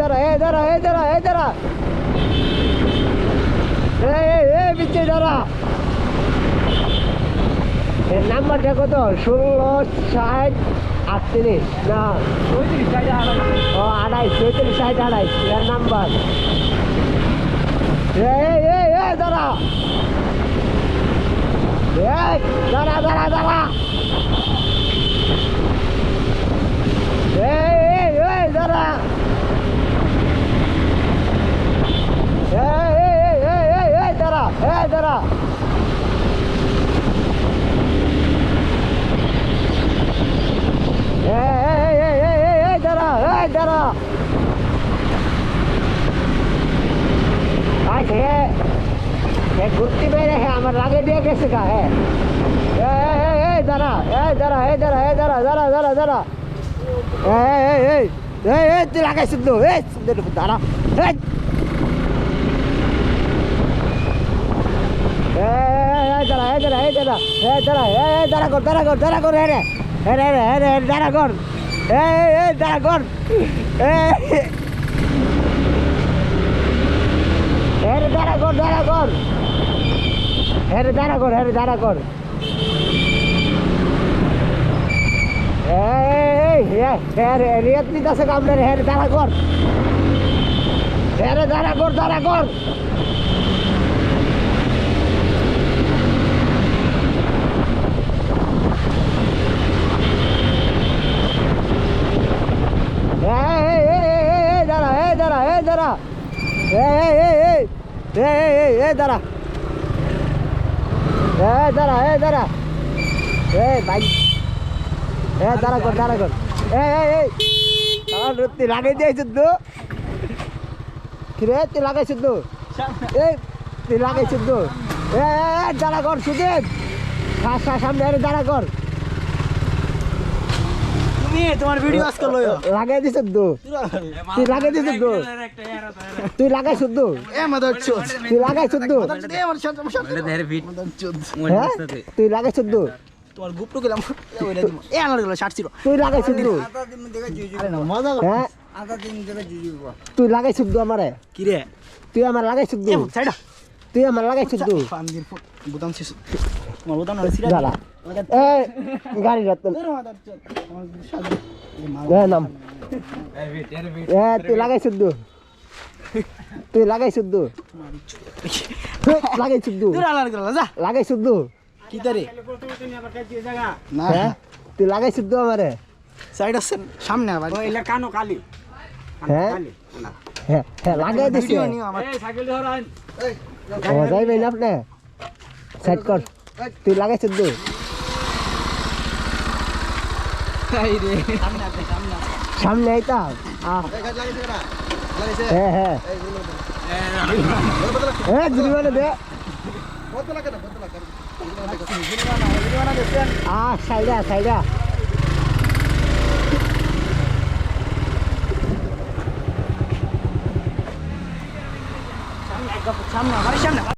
দাঁড়া পিছিয়ে দাঁড়া। এর নাম্বারটা কত? 166038 না 346028 এর নাম্বার। দাঁড়া দাঁড়া দাঁড়া দাঁড়া দাঁড়া ঘুরতে বেড়ে হ্যাঁ আমার লাগে দিয়ে গেছে গা। হ্যাঁ দাঁড়া তুই লাগাইছিস তো দাঁড়া দাঁড়া কর দাঁড়া কর রিয়াত নিতেছে কামড়ে দাঁড়া কর দাঁড়া ভাই দাঁড়া কর তুই লাগাই দিয়েছিস তো কিরে তুই লাগাইছিস তো তুই লাগাইছিস তো দাঁড়া কর সুদেব সামনে দাঁড়া কর তোমার ভিডিও আজকাল লাগাই দিছ তো তুই লাগাই দিছ তো তুই লাগাইছ তো তুই লাগাইছ তো তুই লাগাইছ তো তোমার গুপ্ত গেলাম এ আমার গেল 60 তুই লাগাইছ তো হ্যাঁ তুই লাগাইছ তো আমারে কি রে তুই আমার লাগাইছ তো সাইডা তুই আমার লাগাইছ তো ফান্দির বুতাম শেষ তোমার বুতাম না সিরা দাঁড়া গাড়ি রাত নাম তুই লাগাইছ তো লাগাইছ তো লাগাইছ তো কি তারে না তুই লাগাইছ তো আমারে সাইড আছে সামনে আবার ওইলা কানো কালি হ্যাঁ হ্যাঁ লাগাই দিছি এই সাইকেল ধরান ও যাইবে না আপনি সাইড কর তুই লাগাইছ তো সামনে আইতা হ্যাঁ জুড়িবানা দে সাইডা সামনে